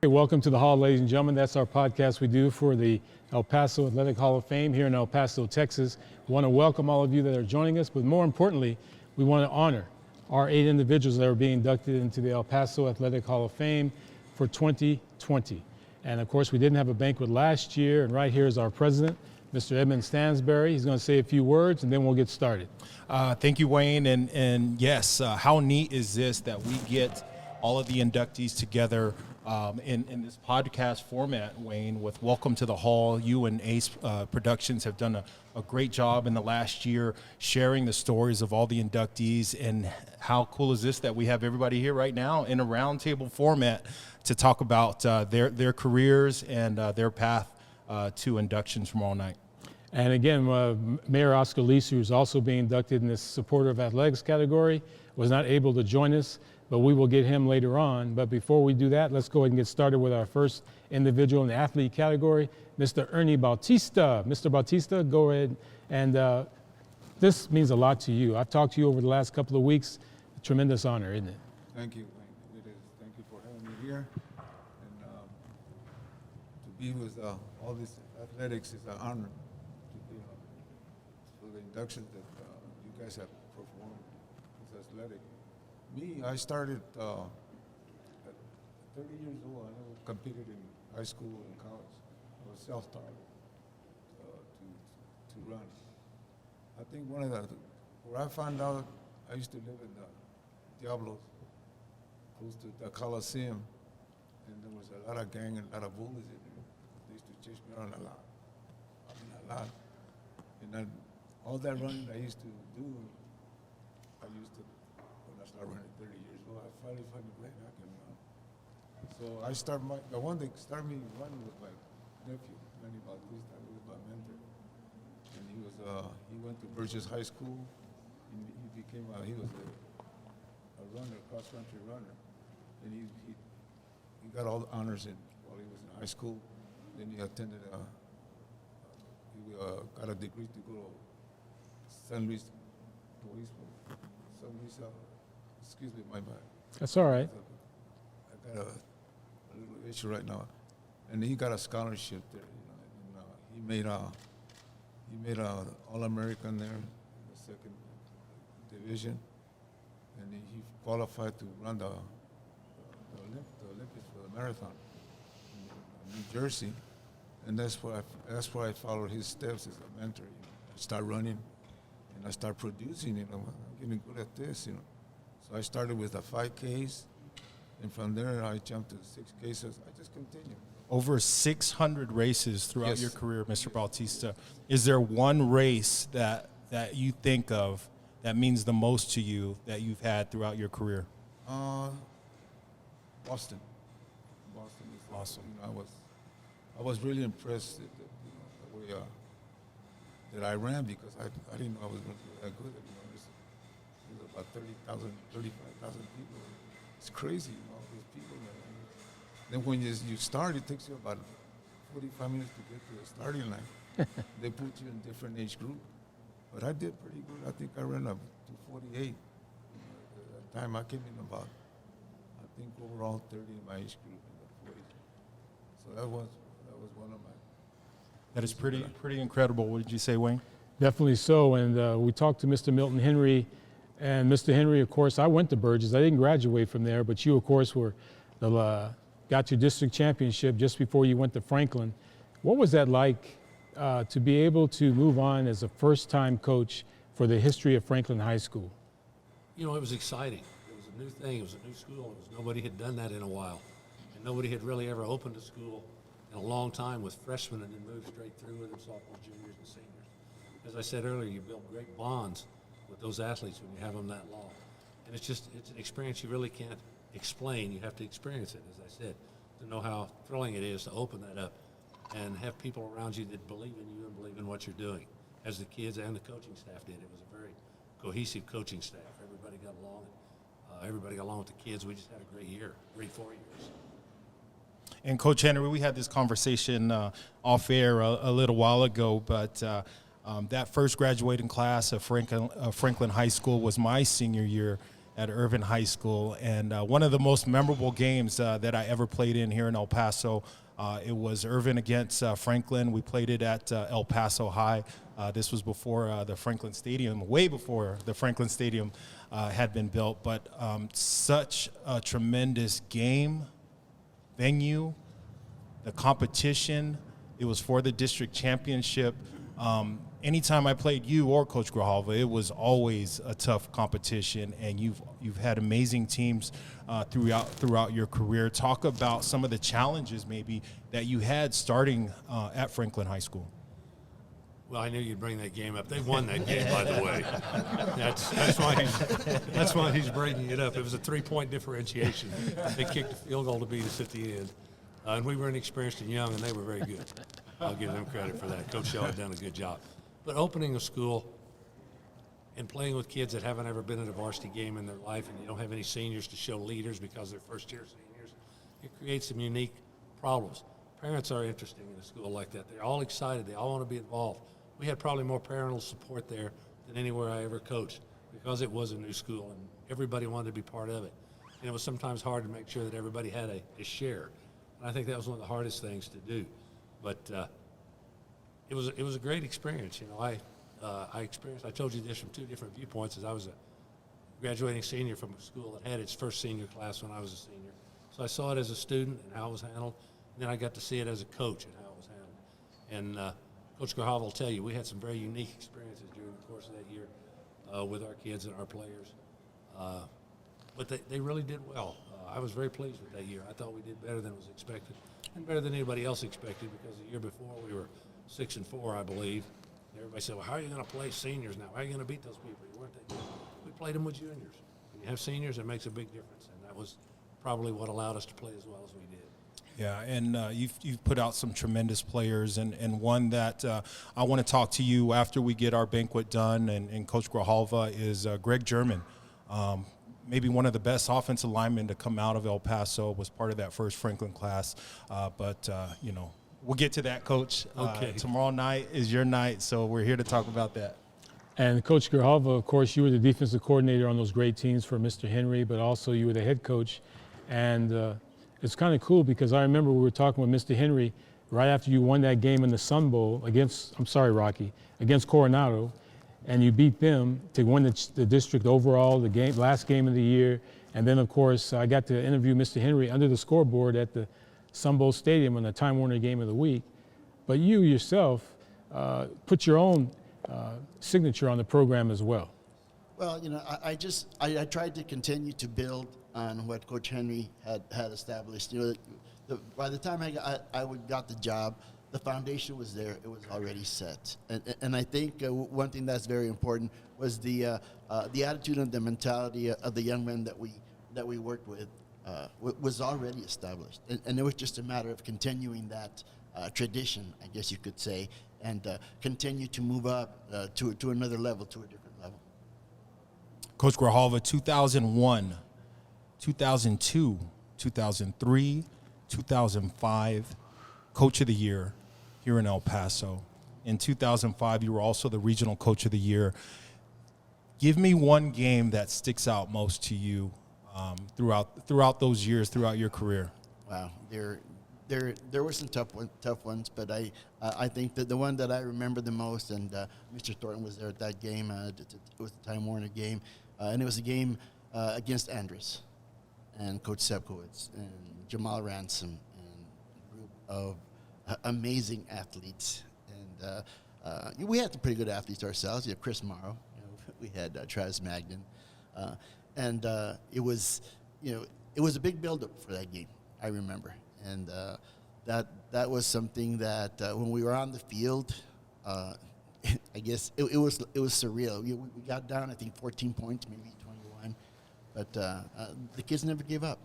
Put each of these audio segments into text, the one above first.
Welcome to the Hall, ladies and gentlemen. That's our podcast we do for the El Paso Athletic Hall of Fame here in El Paso, Texas. We want to welcome all of you that are joining us, but more importantly, we want to honor our 8 individuals that are being inducted into the El Paso Athletic Hall of Fame for 2020. And of course, we didn't have a banquet last year, and right here is our president, Mr. Edmund Stansbury. He's going to say a few words, and then we'll get started. Thank you, Wayne. And yes, how neat is this that we get all of the inductees together in this podcast format, Wayne, with Welcome to the Hall. You and Ace Productions have done a great job in the last year sharing the stories of all the inductees. And how cool is this that we have everybody here right now in a roundtable format to talk about their careers and their path to inductions tomorrow night. And again, Mayor Oscar Leeser, who's also being inducted in this Supporter of Athletics category, was not able to join us, but we will get him later on. But before we do that, let's go ahead and get started with our first individual in the athlete category, Mr. Ernie Bautista. Mr. Bautista, go ahead. And this means a lot to you. I've talked to you over the last couple of weeks. A tremendous honor, isn't it? Thank you. It is. Thank you for having me here. And to be with all these athletics is an honor. For the inductions that you guys have performed as athletic. Me, I started at 30 years old. I never competed in high school and college. I was self-taught to run. I think where I found out, I used to live in Diablos, close to the Coliseum, and there was a lot of gang and a lot of bullies in there. They used to chase me around a lot. And then all that running I used to do, when I started running at 30 years old, I finally found a way I can run. So the one that started me running was my nephew, Ernie Bautista. He was my mentor. And he went to Burgess High School. He was a runner, cross-country runner. And he got all the honors while he was in high school. Then he attended, got a degree to go to San Luis, excuse me, my bad. That's all right. I got a little issue right now, and he got a scholarship there. And, he made a All-American there, in the second division, and he qualified to run the Olympics for the marathon in New Jersey, and that's where I followed his steps as a mentor. I started running. And I started producing, I'm getting good at this, So I started with the 5Ks, and from there I jumped to the 6Ks. I just continued. Over 600 races throughout Yes. your career, Mr. Bautista. Is there one race that you think of that means the most to you that you've had throughout your career? Boston is Awesome. I was really impressed at the way that I ran, because I didn't know I was going to be that good. There's about 30,000, 35,000 people. It's crazy, these people. Then when you start, it takes you about 45 minutes to get to the starting line. They put you in different age group. But I did pretty good. I think I ran up to 48. At that time, I came in about, I think, overall 30 in my age group in the 40s. So that was one of my. That is pretty incredible. What did you say, Wayne? Definitely so. And we talked to Mr. Milton Henry. And Mr. Henry, of course, I went to Burgess. I didn't graduate from there, but you, of course, got your district championship just before you went to Franklin. What was that like to be able to move on as a first-time coach for the history of Franklin High School? It was exciting. It was a new thing. It was a new school. Nobody had done that in a while. And nobody had really ever opened a school in a long time with freshmen and then moved straight through with them sophomores, juniors, and seniors. As I said earlier, you build great bonds with those athletes when you have them that long. And it's an experience you really can't explain. You have to experience it, as I said, to know how thrilling it is to open that up and have people around you that believe in you and believe in what you're doing, as the kids and the coaching staff did. It was a very cohesive coaching staff. Everybody got along. Everybody got along with the kids. We just had a great year, great 4 years. And Coach Henry, we had this conversation off air a little while ago, but that first graduating class of Franklin High School was my senior year at Irvin High School, and one of the most memorable games that I ever played in here in El Paso. It was Irvin against Franklin. We played it at El Paso High. This was before the Franklin Stadium, way before the Franklin Stadium had been built, but such a tremendous game, venue, the competition. It was for the district championship. Anytime I played you or Coach Grijalva, it was always a tough competition, and you've had amazing teams throughout your career. Talk about some of the challenges maybe that you had starting at Franklin High School. Well, I knew you'd bring that game up. They won that game, by the way. That's why he's bringing it up. It was a 3-point differentiation. They kicked a field goal to beat us at the end. And we were inexperienced and young, and they were very good. I'll give them credit for that. Coach Shaw had done a good job. But opening a school and playing with kids that haven't ever been in a varsity game in their life, and you don't have any seniors to show leaders because they're first-year seniors, it creates some unique problems. Parents are interesting in a school like that. They're all excited. They all want to be involved. We had probably more parental support there than anywhere I ever coached because it was a new school and everybody wanted to be part of it. And it was sometimes hard to make sure that everybody had a share. And I think that was one of the hardest things to do. But it was a great experience. You know, I told you this from 2 different viewpoints, as I was a graduating senior from a school that had its first senior class when I was a senior. So I saw it as a student and how it was handled. And then I got to see it as a coach and how it was handled. And Coach Grijalva will tell you, we had some very unique experiences during the course of that year with our kids and our players. But they really did well. I was very pleased with that year. I thought we did better than was expected and better than anybody else expected because the year before we were 6-4, I believe. And everybody said, well, how are you going to play seniors now? How are you going to beat those people? You weren't that good. We played them with juniors. When you have seniors, it makes a big difference, and that was probably what allowed us to play as well as we did. Yeah, and you've put out some tremendous players, and one that I want to talk to you after we get our banquet done and Coach Grijalva is Greg German. Maybe one of the best offensive linemen to come out of El Paso, was part of that first Franklin class. But you know, we'll get to that, Coach. Okay. Tomorrow night is your night, so we're here to talk about that. And Coach Grijalva, of course, you were the defensive coordinator on those great teams for Mr. Henry, but also you were the head coach. And it's kind of cool because I remember we were talking with Mr. Henry right after you won that game in the Sun Bowl against Coronado, and you beat them to win the district overall, last game of the year. And then, of course, I got to interview Mr. Henry under the scoreboard at the Sun Bowl Stadium on the Time Warner Game of the Week. But you yourself put your own signature on the program as well. Well, you know, I tried to continue to build on what Coach Henry had established. You know, by the time I got the job, the foundation was there. It was already set. And I think one thing that's very important was the attitude and the mentality of the young men that we worked with was already established. And it was just a matter of continuing that tradition, I guess you could say, and continue to move up to another level, to a different level. Coach Grijalva, 2001, 2002, 2003, 2005, Coach of the Year here in El Paso. In 2005, you were also the Regional Coach of the Year. Give me one game that sticks out most to you throughout those years, throughout your career. Wow, there were some tough ones, but I think that the one that I remember the most, and Mr. Thorton was there at that game. It was the Time Warner game, and it was a game against Andres and Coach Sepkowitz and Jamal Ransom and a group of amazing athletes. And we had some pretty good athletes ourselves. You have Chris Morrow. You know, we had Travis Magnan, and it was a big buildup for that game. I remember. And that was something that when we were on the field, I guess it was surreal. We got down, I think, 14 points, maybe 21, but the kids never gave up.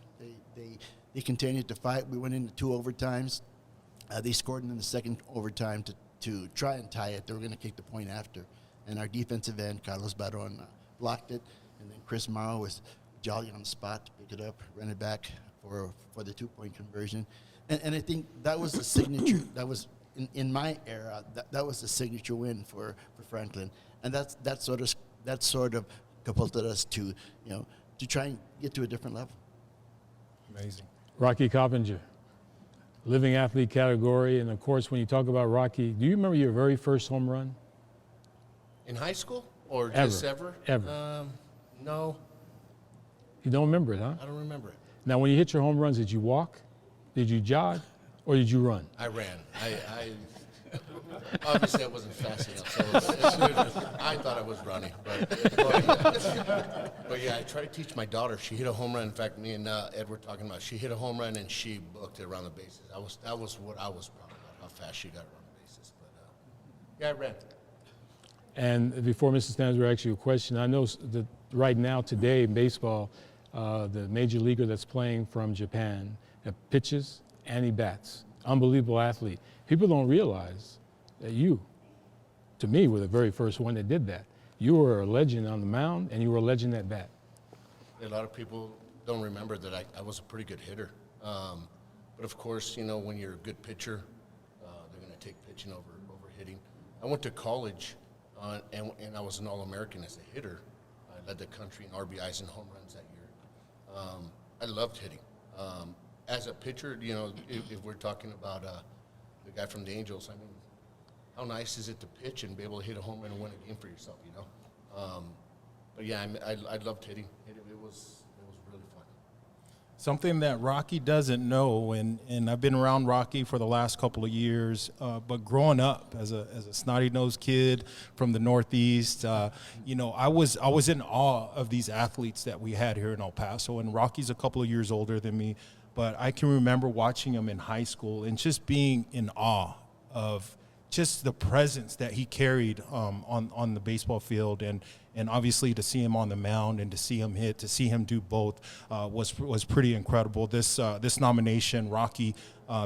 They continued to fight. We went into 2 overtimes. They scored in the second overtime to try and tie it. They were going to kick the point after. And our defensive end, Carlos Baron, blocked it. And then Chris Morrow was jolly on the spot to pick it up, run it back for the 2-point conversion. And I think that was the signature. That was, in my era, that was the signature win for Franklin. And that sort of catapulted us to try and get to a different level. Amazing. Rocky Coppinger, living athlete category. And of course, when you talk about Rocky, do you remember your very first home run? In high school or Ever. just ever? Ever. No, You don't remember it, huh? I don't remember it. Now, when you hit your home runs, did you walk? Did you jog? Or did you run? I ran. I obviously I wasn't fast enough, so I thought I was running. But yeah, I tried to teach my daughter. She hit a home run. In fact, me and Ed were talking about. She hit a home run and she booked it around the bases. That was what I was proud about, how fast she got around the bases. But yeah, I ran. And before Mr. Stansbury asks you a question, I know that right now, today in baseball, the major leaguer that's playing from Japan pitches and he bats. Unbelievable athlete. People don't realize that you, to me, were the very first one that did that. You were a legend on the mound and you were a legend at bat. A lot of people don't remember that I was a pretty good hitter. But of course, when you're a good pitcher, they're going to take pitching over hitting. I went to college, and I was an All-American as a hitter. I led the country in RBIs and home runs that year. I loved hitting. As a pitcher, if we're talking about the guy from the Angels, I mean, how nice is it to pitch and be able to hit a home run and win a game for yourself, But yeah, I loved hitting. It was really fun. Something that Rocky doesn't know, and I've been around Rocky for the last couple of years, but growing up as a snotty-nosed kid from the Northeast, I was in awe of these athletes that we had here in El Paso, and Rocky's a couple of years older than me, but I can remember watching him in high school and just being in awe of just the presence that he carried on the baseball field, and obviously to see him on the mound and to see him hit, to see him do both was pretty incredible. This nomination, Rocky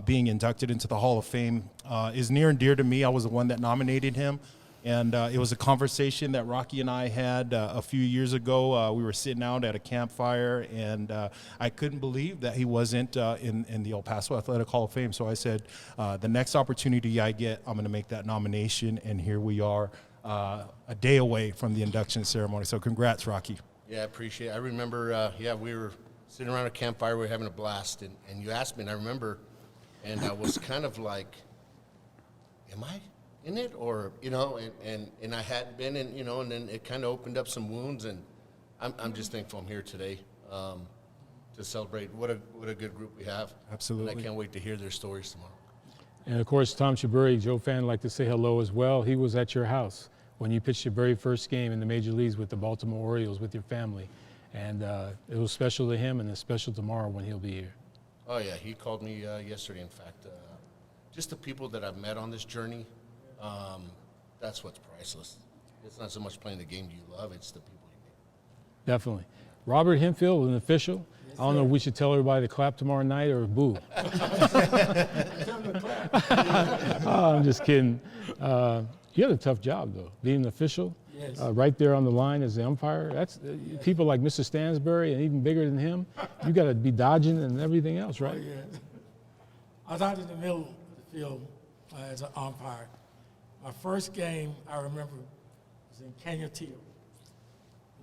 being inducted into the Hall of Fame, is near and dear to me. I was the one that nominated him, and it was a conversation that Rocky and I had a few years ago. We were sitting out at a campfire, and I couldn't believe that he wasn't in the El Paso Athletic Hall of Fame. So I said, the next opportunity I get, I'm going to make that nomination, and here we are, a day away from the induction ceremony. So congrats, Rocky. Yeah, I appreciate it. I remember, we were sitting around a campfire, we were having a blast, and you asked me, and I remember, and I was kind of like, am I in it? Or, and I hadn't been, and then it kind of opened up some wounds, and I'm just thankful I'm here today to celebrate what a good group we have. Absolutely. And I can't wait to hear their stories tomorrow. And of course, Tom Shaburi, Joe fan, would like to say hello as well. He was at your house when you pitched your very first game in the major leagues with the Baltimore Orioles with your family. And it was special to him, and it's special tomorrow when he'll be here. Oh, yeah, he called me yesterday, in fact. Just the people that I've met on this journey, that's what's priceless. It's not so much playing the game you love, it's the people you meet. Definitely. Robert Hemphill, an official. Yes, I don't know if we should tell everybody to clap tomorrow night or boo. I'm just kidding. You had a tough job, though, being an official. Yes. Right there on the line as the umpire. That's people like Mr. Stansbury and even bigger than him. You got to be dodging and everything else, right? Oh, yes. I was out in the middle of the field as an umpire. My first game, I remember, was in Canyon-Teal,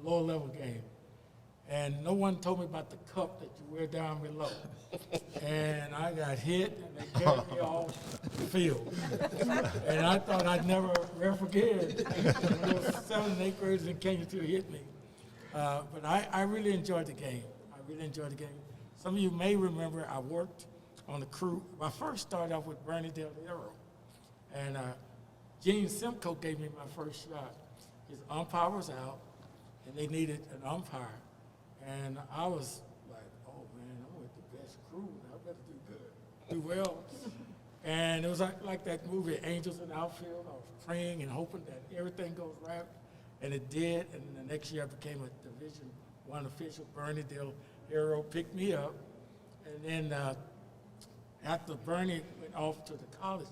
lower level game. And no one told me about the cup that you wear down below. And I got hit, and they carried me off the field. And I thought I'd never forget it. When those 7th and 8th graders in Canyon-Teal hit me. But I really enjoyed the game. Some of you may remember I worked on the crew. I first started off with Bernie Del Hierro. And Gene Simcoe gave me my first shot. His umpire was out, and they needed an umpire. And I was like, oh, man, I'm with the best crew. I better do well. And it was like that movie, Angels in the Outfield. I was praying and hoping that everything goes right. And it did. And the next year I became a Division I official. Bernie Del Hierro picked me up. And then After Bernie went off to the college,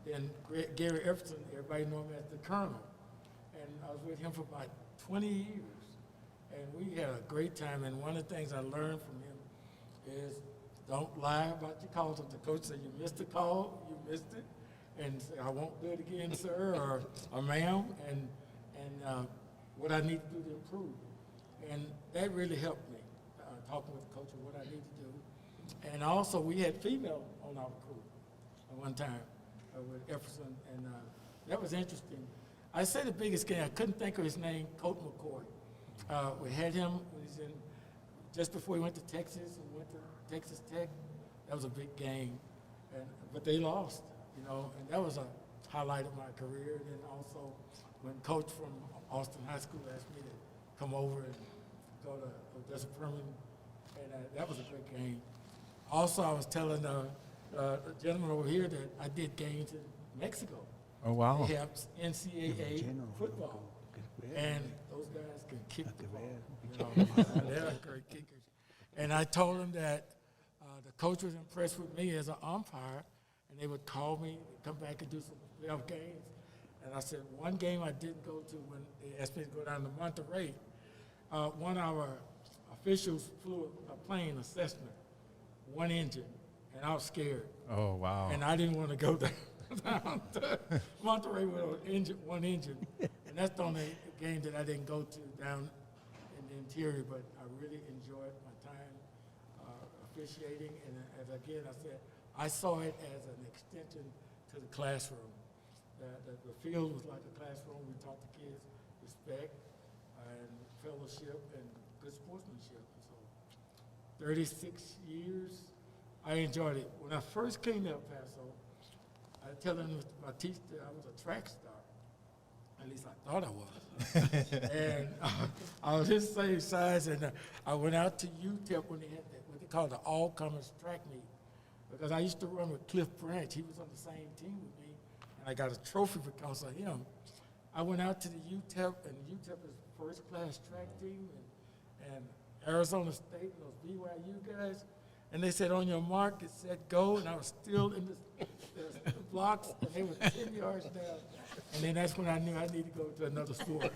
then Gary Everson, everybody knew him as the Colonel. And I was with him for about 20 years. And we had a great time. And one of the things I learned from him is don't lie about your calls. If the coach said you missed a call, you missed it. And say, I won't do it again, sir, or ma'am, and what I need to do to improve. And that really helped me, talking with the coach of what I need to do. And also, we had female on our crew at one time with Jefferson, and that was interesting. I say the biggest game, I couldn't think of his name, Colt McCoy. We had him when he's in, just before he went to Texas and went to Texas Tech. That was a big game, but they lost, you know, and that was a highlight of my career. And then also when Coach from Austin High School asked me to come over and go to Odessa Permian, and that was a great game. Also, I was telling the gentleman over here that I did games in Mexico. Oh, wow. They have NCAA football, and those guys can kick the ball. You know, they're great kickers. And I told them that the coach was impressed with me as an umpire, and they would call me, come back and do some playoff games. And I said, one game I didn't go to when they asked me to go down to Monterey, one of our officials flew a plane, a Cessna, one engine, and I was scared. Oh, wow. And I didn't want to go down to Monterey with one engine. And that's the only game that I didn't go to down in the interior, but I really enjoyed my time officiating. And as again, I said, I saw it as an extension to the classroom. The field was like a classroom. We taught the kids respect and fellowship and good sportsmanship. So 36 years, I enjoyed it. When I first came to El Paso, I tell Mr. Bautista I was a track star. At least I thought I was. And I was his same size, and I went out to UTEP when they had what they call the all-comers track meet. Because I used to run with Cliff Branch. He was on the same team with me, and I got a trophy because of him. I went out to the UTEP, and UTEP is first-class track team, and Arizona State, and those BYU guys. And they said, on your mark, it said go, and I was still in the blocks, and they were 10 yards down. And then that's when I knew I needed to go to another sport.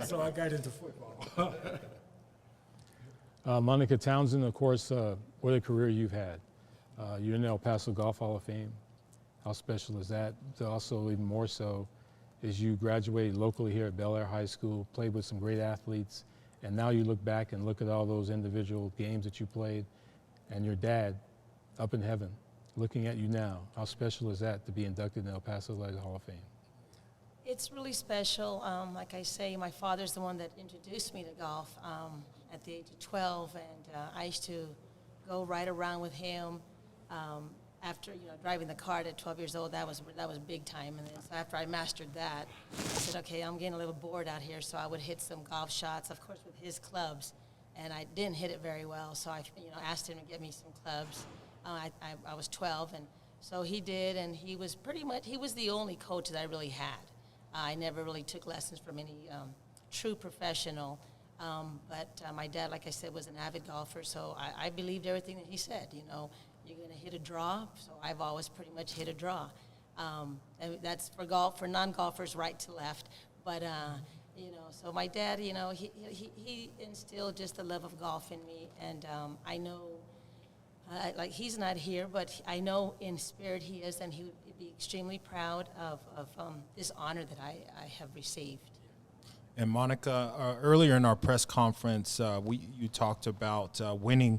So I got into football. Monica Townsend, of course, what a career you've had. You're in the El Paso Golf Hall of Fame. How special is that? Also, even more so, is you graduated locally here at Bel Air High School, played with some great athletes, and now you look back and look at all those individual games that you played, and your dad up in heaven looking at you now. How special is that to be inducted in the El Paso Athletic Hall of Fame? It's really special. Like I say, my father's the one that introduced me to golf at the age of 12, and I used to go right around with him. After driving the cart at 12 years old, that was big time. And then so after I mastered that, I said, okay, I'm getting a little bored out here, so I would hit some golf shots, of course, with his clubs. And I didn't hit it very well, so I asked him to get me some clubs. I was 12, and so he did, and he was the only coach that I really had. I never really took lessons from any true professional, but my dad, like I said, was an avid golfer, so I believed everything that he said. You're going to hit a draw, so I've always pretty much hit a draw. And that's for non-golfers, right to left. But, so my dad, he instilled just the love of golf in me. And I know, he's not here, but I know in spirit he is, and he would be extremely proud of this honor that I have received. And Monica, earlier in our press conference, you talked about winning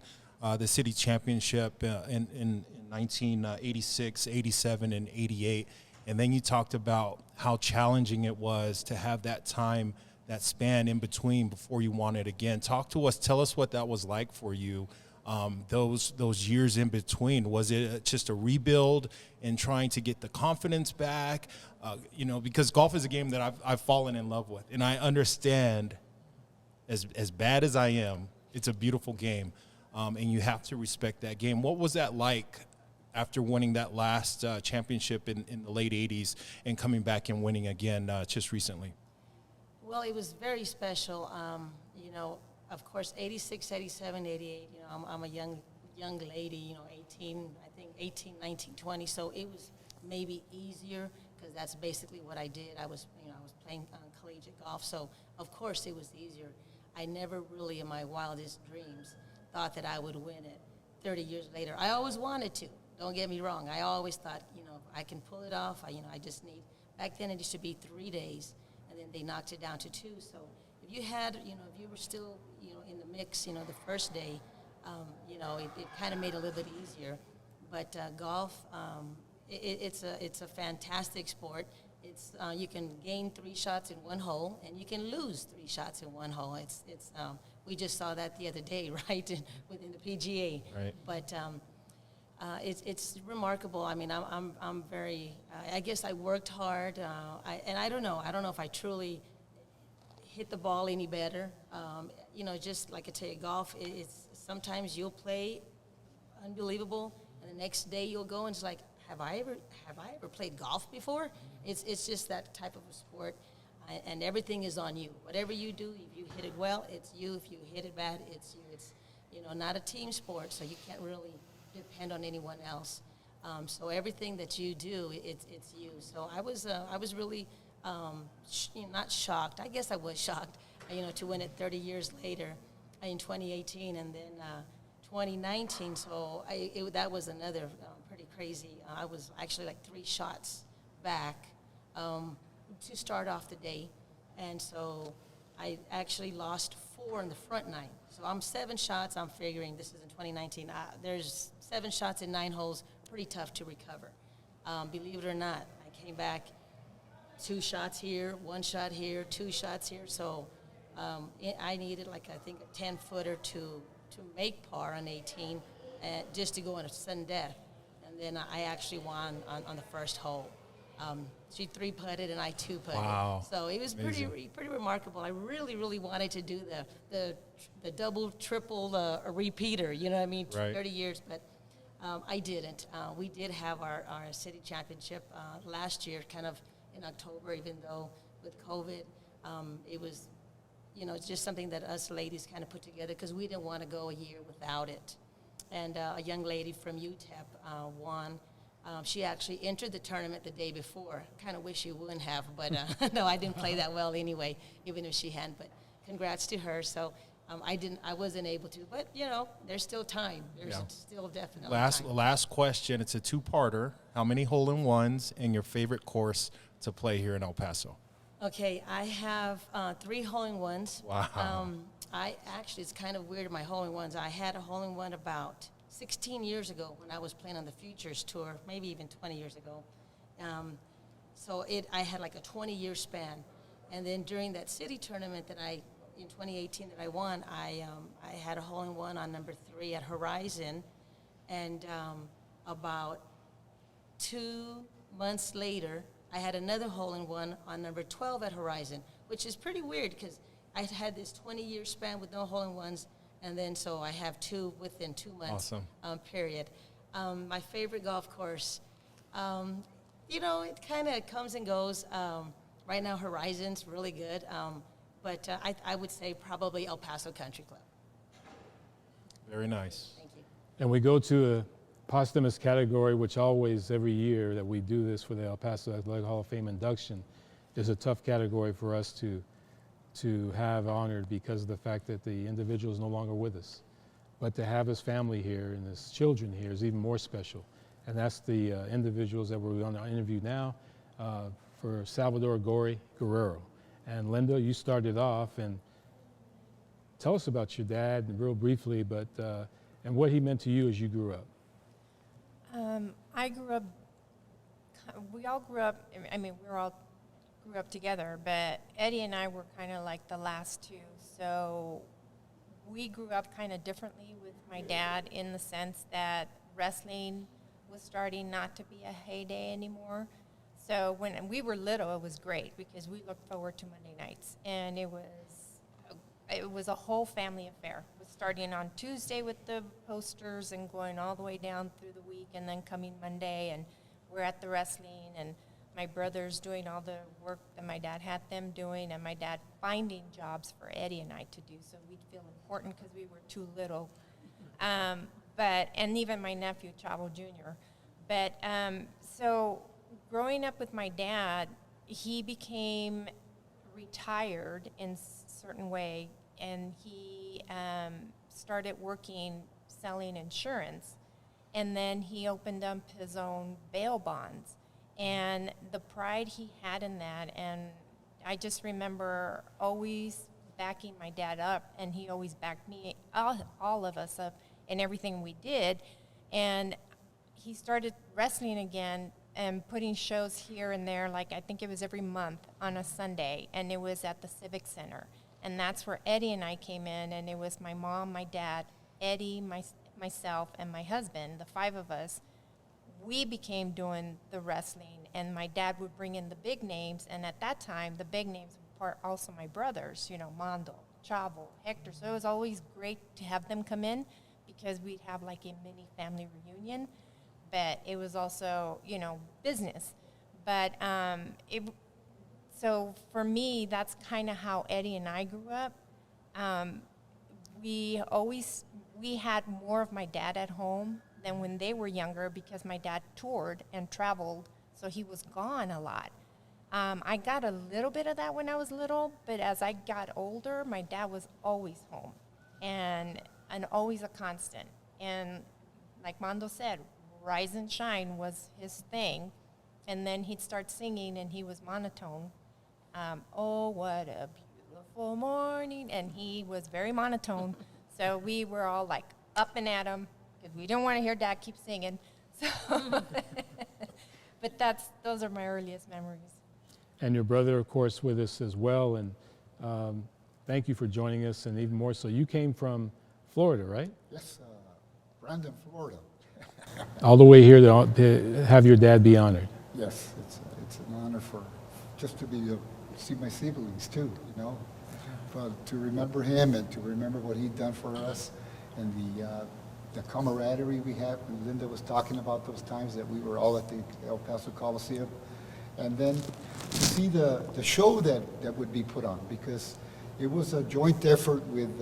the city championship in 1986, 87, and 88. And then you talked about how challenging it was to have that time, that span in between before you won it again. Talk to us. Tell us what that was like for you, those years in between. Was it just a rebuild and trying to get the confidence back? Because golf is a game that I've fallen in love with. And I understand, as bad as I am, it's a beautiful game. And you have to respect that game. What was that like after winning that last championship in the late 80s and coming back and winning again just recently? Well, it was very special. Of course, 86, 87, 88, I'm a young lady, 18, I think 18, 19, 20. So it was maybe easier because that's basically what I did. I was playing collegiate golf, so of course it was easier. I never really, in my wildest dreams, thought that I would win it 30 years later. I always wanted to. Don't get me wrong. I always thought, I can pull it off. I just need. Back then it used to be 3 days, and then they knocked it down to 2. So if you had, if you were still, in the mix, the first day, it kind of made it a little bit easier. But golf, it's a fantastic sport. It's you can gain 3 shots in one hole, and you can lose 3 shots in one hole. We just saw that the other day, right, within the PGA. Right. But it's remarkable. I mean, I'm very. I guess I worked hard, and I don't know. I don't know if I truly hit the ball any better. Just like I tell you, golf. It's sometimes you'll play unbelievable, and the next day you'll go and it's like, have I ever played golf before? It's just that type of a sport, and everything is on you. Whatever you do, if you hit it well, it's you. If you hit it bad, it's you. It's not a team sport, so you can't really depend on anyone else. So everything that you do, it's you. So I was really not shocked. I guess I was shocked, to win it 30 years later in 2018, and then 2019. So that was another pretty crazy. I was actually like 3 shots back to start off the day, and so I actually lost 4 in the front 9. So I'm 7 shots. I'm figuring this is in 2019. There's 7 shots in 9 holes. Pretty tough to recover. Believe it or not, I came back 2 shots here, 1 shot here, 2 shots here. So I needed I think a 10-footer to make par on 18, just to go on a sudden death. And then I actually won on the first hole. She 3-putted and I 2-putted. Wow. So it was pretty remarkable. I really, really wanted to do the double, triple repeater, you know what I mean, Right. 30 years, but I didn't. We did have our city championship last year, kind of in October, even though with COVID, it was, it's just something that us ladies kind of put together because we didn't want to go a year without it. And a young lady from UTEP won. She actually entered the tournament the day before. Kind of wish she wouldn't have, but no, I didn't play that well anyway, even if she hadn't. But congrats to her. So I wasn't able to, but there's still time. There's still definitely time. Last question. It's a 2-parter. How many hole-in-ones and your favorite course to play here in El Paso? Okay, I have 3 hole-in-ones. Wow. It's kind of weird, my hole-in-ones. I had a hole-in-one about 16 years ago when I was playing on the Futures Tour, maybe even 20 years ago. I had like a 20-year span. And then during that city tournament in 2018 that I won, I had a hole-in-one on number 3 at Horizon. And about 2 months later, I had another hole-in-one on number 12 at Horizon, which is pretty weird because I had this 20-year span with no hole-in-ones, and then so I have 2 within 2 months. Awesome. Period. My favorite golf course, it kind of comes and goes. Right now, Horizon's really good, but I would say probably El Paso Country Club. Very nice. Thank you. And we go to a posthumous category, which always, every year that we do this for the El Paso Athletic Hall of Fame induction, is a tough category for us to have honored because of the fact that the individual is no longer with us. But to have his family here and his children here is even more special. And that's the individuals that we're going to interview now for Salvador, Gory, Guerrero. And Linda, you started off, and tell us about your dad real briefly, but and what he meant to you as you grew up. I grew up, we all grew up, I mean, we all grew up together, but Eddie and I were kind of like the last 2. So we grew up kind of differently with my dad in the sense that wrestling was starting not to be a heyday anymore. So when we were little, it was great because we looked forward to Monday nights, and it was a whole family affair. It was starting on Tuesday with the posters and going all the way down through the week, and then coming Monday, and we're at the wrestling, and my brother's doing all the work that my dad had them doing, and my dad finding jobs for Eddie and I to do, so we'd feel important because we were too little. and even my nephew, Chavo Jr. But so growing up with my dad, he became retired in a certain way, and he started working selling insurance, and then he opened up his own bail bonds, and the pride he had in that, and I just remember always backing my dad up, and he always backed me, all of us up in everything we did. And he started wrestling again and putting shows here and there, like I think it was every month on a Sunday, and it was at the Civic Center. And that's where Eddie and I came in, and it was my mom, my dad, Eddie, myself, and my husband, the 5 of us. We became doing the wrestling, and my dad would bring in the big names, and at that time, the big names were also my brothers, you know, Mondo, Chavo, Hector. So it was always great to have them come in because we'd have like a mini family reunion, but it was also, you know, business. But so for me, that's kind of how Eddie and I grew up. We had more of my dad at home than when they were younger because my dad toured and traveled, so he was gone a lot. I got a little bit of that when I was little, but as I got older, my dad was always home and always a constant. And like Mondo said, Rise and Shine was his thing, and then he'd start singing and he was monotone. Oh, what a beautiful morning, and he was very monotone, so we were all like up and at him because we didn't want to hear Dad keep singing. So, but those are my earliest memories. And your brother, of course, with us as well. And thank you for joining us. And even more so, you came from Florida, right? Yes, Brandon, Florida. All the way here to have your dad be honored. Yes, it's an honor just to be see my siblings too, you know, but to remember him and to remember what he'd done for us, and the camaraderie we had. When Linda was talking about those times that we were all at the El Paso Coliseum, and then to see the show that would be put on, because it was a joint effort with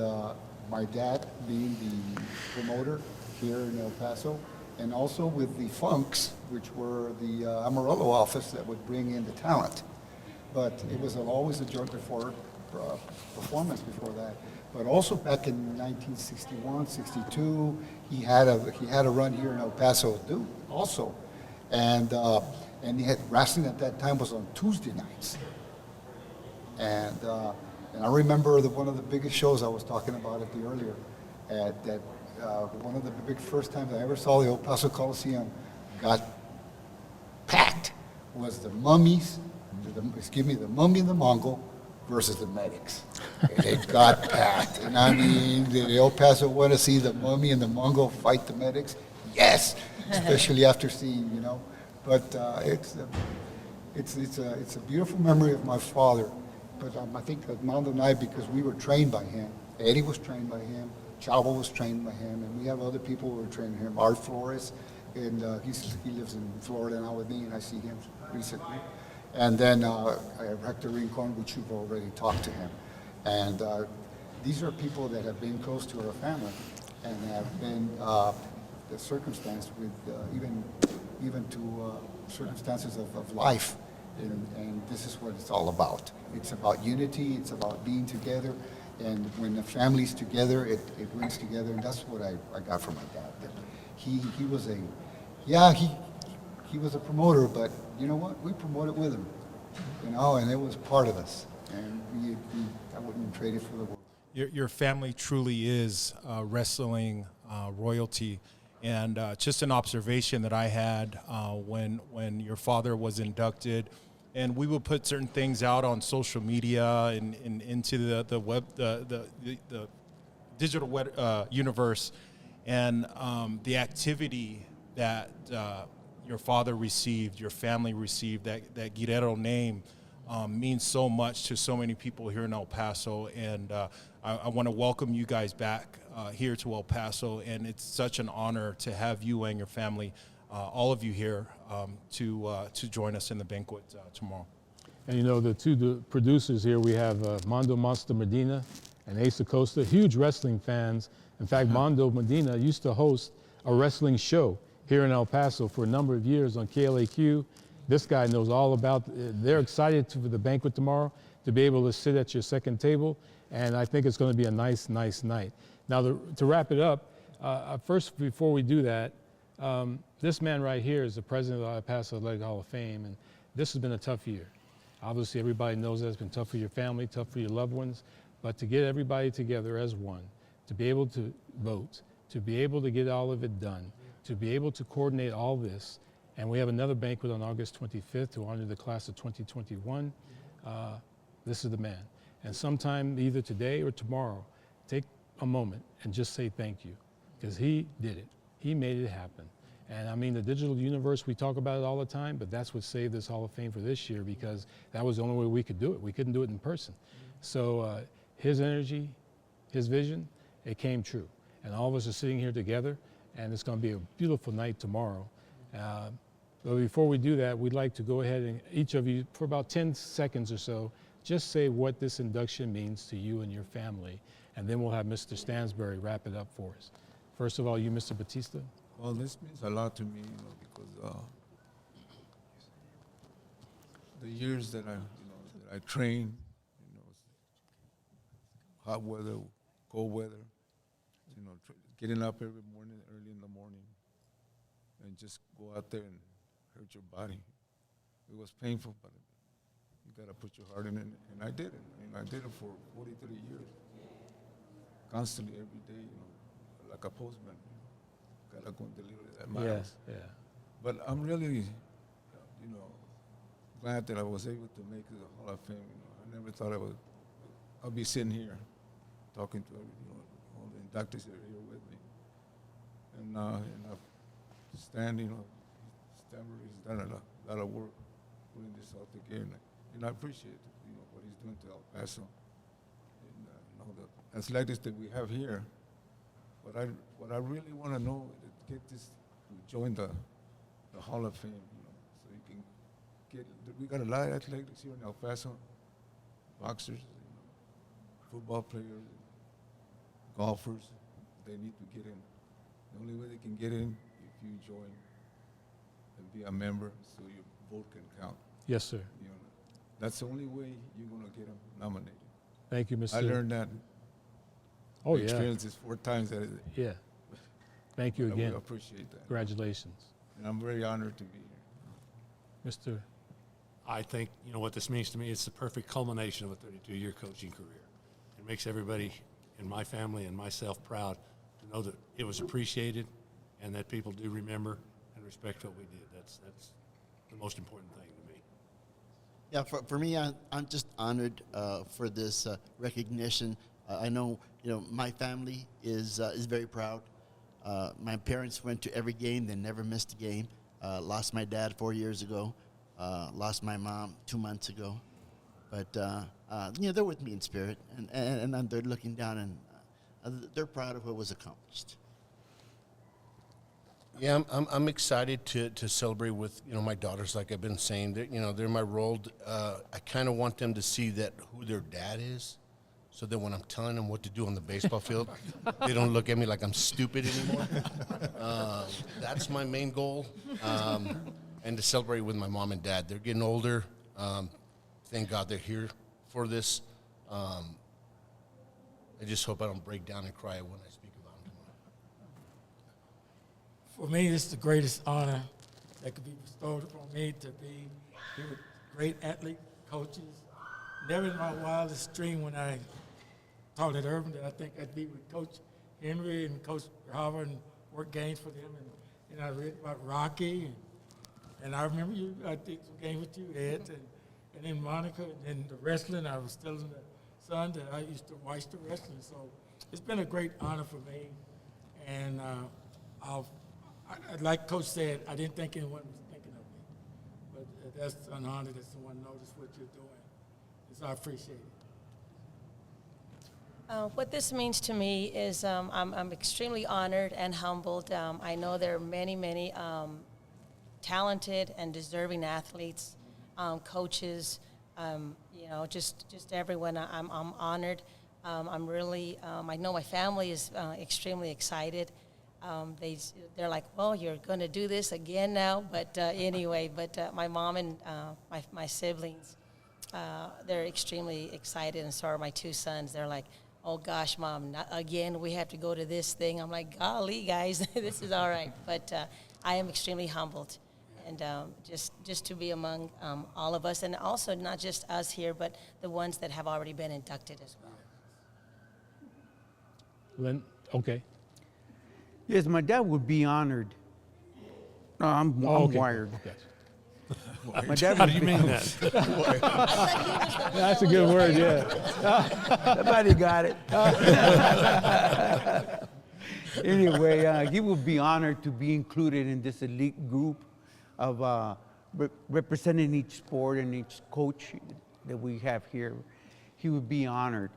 my dad being the promoter here in El Paso, and also with the Funks, which were the Amarillo office that would bring in the talent. But it was always a joint performance before that. But also back in 1961, 62, he had a run here in El Paso too, also, and he had wrestling at that time was on Tuesday nights, and I remember one of the biggest shows I was talking about it earlier, one of the big first times I ever saw the El Paso Coliseum got packed was the Mummies. The Mummy and the Mongol versus the Medics. And it got packed. And I mean, did El Paso want to see the Mummy and the Mongol fight the Medics? Yes, especially after seeing, you know. But it's a beautiful memory of my father. But I think that Mondo and I, because we were trained by him, Eddie was trained by him, Chavo was trained by him, and we have other people who were trained by him. Art Flores, and he lives in Florida now with me, and I see him recently. And then Hector Rincon, which you've already talked to him. And these are people that have been close to our family and have been the circumstance with even to circumstances of life. And this is what it's all about. It's about unity. It's about being together. And when the family's together, it wins together. And that's what I got from my dad. That he was he was a promoter, but you know what? We promoted with him, you know, and it was part of us. And I wouldn't trade it for the world. Your family truly is wrestling royalty. And just an observation that I had when your father was inducted, and we would put certain things out on social media and into the web, the digital web, universe, and the activity that your father received, your family received, that Guerrero name means so much to so many people here in El Paso. And I want to welcome you guys back here to El Paso. And it's such an honor to have you and your family, all of you here, to join us in the banquet tomorrow. And you know, the two producers here, we have Mondo Monster Medina and Ace Acosta, huge wrestling fans. In fact, Mondo Medina used to host a wrestling show here in El Paso for a number of years on KLAQ. This guy knows all about, they're excited for the banquet tomorrow to be able to sit at your second table, and I think it's going to be a nice, nice night. Now, to wrap it up, first, before we do that, this man right here is the president of the El Paso Athletic Hall of Fame, and this has been a tough year. Obviously, everybody knows that it's been tough for your family, tough for your loved ones, but to get everybody together as one, to be able to vote, to be able to get all of it done, to be able to coordinate all this, and we have another banquet on August 25th to honor the class of 2021. This is the man. And sometime either today or tomorrow, take a moment and just say thank you, because he did it. He made it happen. And I mean, the digital universe, we talk about it all the time, but that's what saved this Hall of Fame for this year, because that was the only way we could do it. We couldn't do it in person. So his energy, his vision, it came true. And all of us are sitting here together, and it's going to be a beautiful night tomorrow. But before we do that, we'd like to go ahead and each of you, for about 10 seconds or so, just say what this induction means to you and your family, and then we'll have Mr. Stansbury wrap it up for us. First of all, you, Mr. Bautista. Well, this means a lot to me, because the years that I trained, hot weather, cold weather, getting up every morning, early in the morning, and just go out there and hurt your body. It was painful, but you got to put your heart in it, and I did it. I did it for 43 years, constantly, every day, like a postman. Got to go and deliver that miles. Yes, yeah. But I'm really, glad that I was able to make the Hall of Fame. I never thought I'd be sitting here talking to all the inductees that are here with me. And Stanbury's done a lot of work putting this all together, and I appreciate what he's doing to El Paso and all the athletics that we have here. What I really want to know is to get this to join the Hall of Fame, so you can get. We got a lot of athletics here in El Paso, boxers, football players, golfers. They need to get in. The only way they can get in if you join and be a member, so your vote can count. Yes, sir. That's the only way you're going to get them nominated. Thank you, Mr. I learned that. Oh, I yeah. experienced this 4 times. Yeah. Thank you I again. really appreciate that. Congratulations. And I'm very honored to be here. Mr. I think, what this means to me, it's the perfect culmination of a 32-year coaching career. It makes everybody in my family and myself proud to know that it was appreciated and that people do remember and respect what we did. That's the most important thing to me. Yeah, for me, I'm just honored for this recognition. I know, my family is very proud. My parents went to every game. They never missed a game. Lost my dad 4 years ago. Lost my mom 2 months ago. But, they're with me in spirit, and they're looking down, and they're proud of what was accomplished. Yeah, I'm excited to celebrate with my daughters. Like I've been saying, they're my role. I kind of want them to see that who their dad is, so that when I'm telling them what to do on the baseball field, they don't look at me like I'm stupid anymore. That's my main goal, and to celebrate with my mom and dad. They're getting older. Thank God they're here for this. I just hope I don't break down and cry when I speak about them tomorrow. For me, it's the greatest honor that could be bestowed upon me to be here with great athlete coaches. Never in my wildest dream when I taught at Urban that I think I'd be with Coach Henry and Coach Grijalva and work games for them. And I read about Rocky, and I remember I did some games with you, Ed, and then Monica, and the wrestling. I was telling the son that I used to watch the wrestling. So it's been a great honor for me. And like Coach said, I didn't think anyone was thinking of me. But that's an honor that someone noticed what you're doing. So I appreciate it. What this means to me is I'm extremely honored and humbled. I know there are many, many talented and deserving athletes, coaches, just everyone. I'm honored. I'm really, I know my family is extremely excited. they're like, well, you're going to do this again now. But anyway, my mom and my siblings, they're extremely excited, and so are my two sons. They're like, oh gosh, Mom, not again, we have to go to this thing. I'm like, golly, guys, this is all right. But I am extremely humbled, and just to be among all of us, and also not just us here, but the ones that have already been inducted as well. Lynn, okay. Yes, my dad would be honored. No, I'm Okay. wired. Okay. My dad How would do you be mean that? That's a good word, yeah. Somebody got it. Anyway, he would be honored to be included in this elite group of representing each sport and each coach that we have here. He would be honored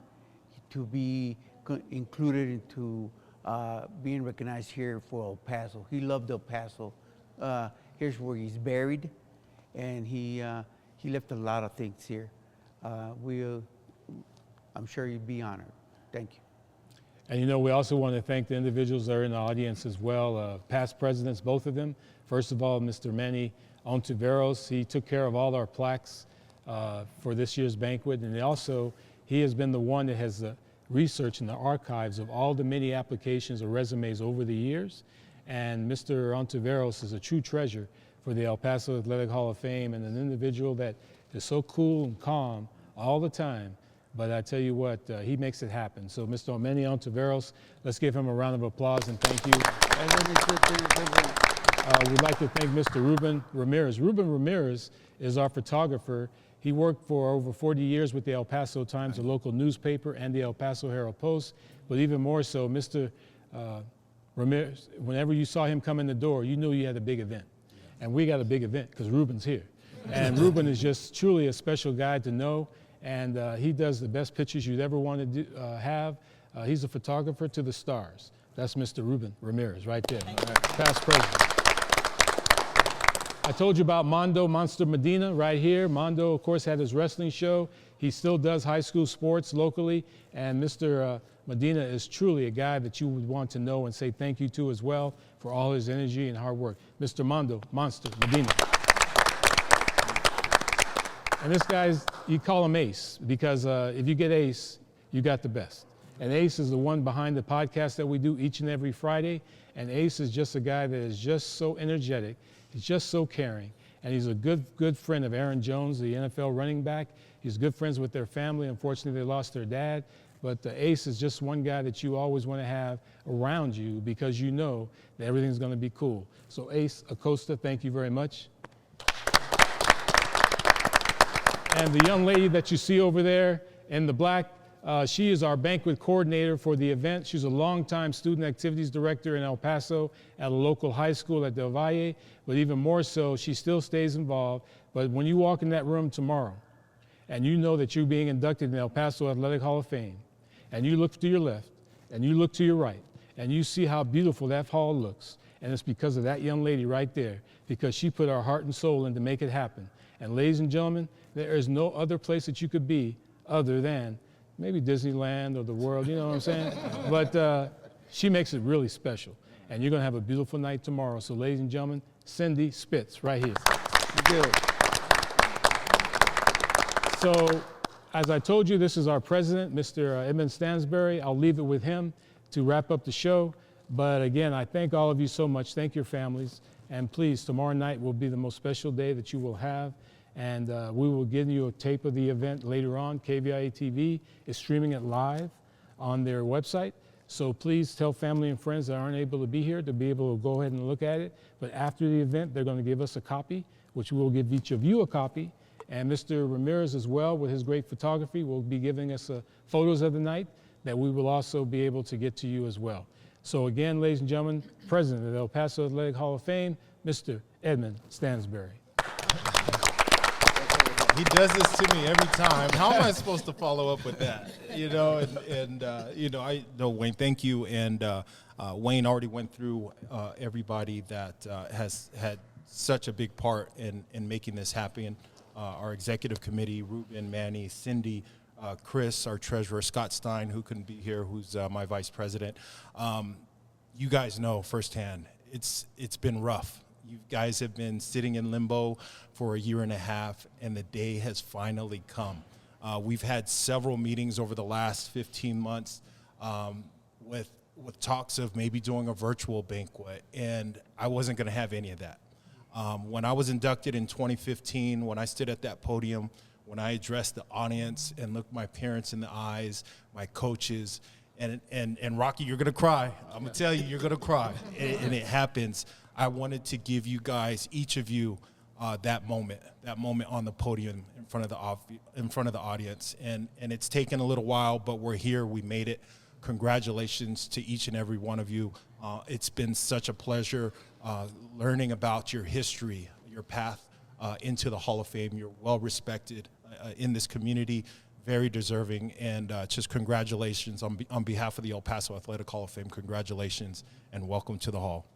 to be included into being recognized here for El Paso. He loved El Paso. Here's where he's buried, and he left a lot of things here. I'm sure you'd be honored. Thank you. And you know, we also want to thank the individuals that are in the audience as well, past presidents, both of them. First of all, Mr. Manny Ontiveros, he took care of all our plaques for this year's banquet, and he has been the one that has researched in the archives of all the many applications or resumes over the years. And Mr. Ontiveros is a true treasure for the El Paso Athletic Hall of Fame, and an individual that is so cool and calm all the time. But I tell you what, he makes it happen. So Mr. Manny Ontiveros, let's give him a round of applause and thank you. We'd like to thank Mr. Ruben Ramirez. Ruben Ramirez is our photographer. He worked for over 40 years with the El Paso Times, a local newspaper, and the El Paso Herald Post. But even more so, Mr. Ramirez, whenever you saw him come in the door, you knew you had a big event. And we got a big event because Ruben's here. And Ruben is just truly a special guy to know. And he does the best pictures you'd ever want to have. He's a photographer to the stars. That's Mr. Ruben Ramirez right there, past president. I told you about Mondo Monster Medina right here. Mondo, of course, had his wrestling show. He still does high school sports locally. And Mr. Medina is truly a guy that you would want to know and say thank you to as well for all his energy and hard work. Mr. Mondo Monster Medina. And this guy's, you call him Ace, because if you get Ace, you got the best. And Ace is the one behind the podcast that we do each and every Friday. And Ace is just a guy that is just so energetic. He's just so caring. And he's a good friend of Aaron Jones, the NFL running back. He's good friends with their family. Unfortunately, they lost their dad. But Ace is just one guy that you always want to have around you because you know that everything's going to be cool. So Ace Acosta, thank you very much. And the young lady that you see over there in the black, she is our banquet coordinator for the event. She's a longtime student activities director in El Paso at a local high school at Del Valle, but even more so, she still stays involved. But when you walk in that room tomorrow and you know that you're being inducted in the El Paso Athletic Hall of Fame, and you look to your left and you look to your right and you see how beautiful that hall looks, and it's because of that young lady right there, because she put her heart and soul in to make it happen. And ladies and gentlemen, there is no other place that you could be other than maybe Disneyland or the world, you know what I'm saying? But she makes it really special. And you're going to have a beautiful night tomorrow. So ladies and gentlemen, Cindy Spitz right here. Good. So as I told you, this is our president, Mr. Edmund Stansbury. I'll leave it with him to wrap up the show. But again, I thank all of you so much. Thank your families. And please, tomorrow night will be the most special day that you will have. And we will give you a tape of the event later on. KVIA TV is streaming it live on their website. So please tell family and friends that aren't able to be here to be able to go ahead and look at it. But after the event, they're going to give us a copy, which we will give each of you a copy. And Mr. Ramirez as well, with his great photography, will be giving us photos of the night that we will also be able to get to you as well. So again, ladies and gentlemen, President of the El Paso Athletic Hall of Fame, Mr. Edmund Stansbury. He does this to me every time. How am I supposed to follow up with that? You know, I know, Wayne, thank you. And Wayne already went through everybody that has had such a big part in making this happen. Our executive committee, Ruben, Manny, Cindy, Chris, our treasurer, Scott Stein, who couldn't be here, who's my vice president. you guys know firsthand, it's been rough. You guys have been sitting in limbo for a year and a half, and the day has finally come. We've had several meetings over the last 15 months with talks of maybe doing a virtual banquet, and I wasn't going to have any of that. When I was inducted in 2015, when I stood at that podium, when I addressed the audience and looked my parents in the eyes, my coaches, and Rocky, you're going to cry. I'm going to tell you, you're going to cry, and it happens. I wanted to give you guys, each of you, that moment on the podium in front of the audience, and it's taken a little while, but we're here. We made it. Congratulations to each and every one of you. It's been such a pleasure learning about your history, your path into the Hall of Fame. You're well respected in this community, very deserving, and just congratulations on behalf of the El Paso Athletic Hall of Fame. Congratulations and welcome to the Hall.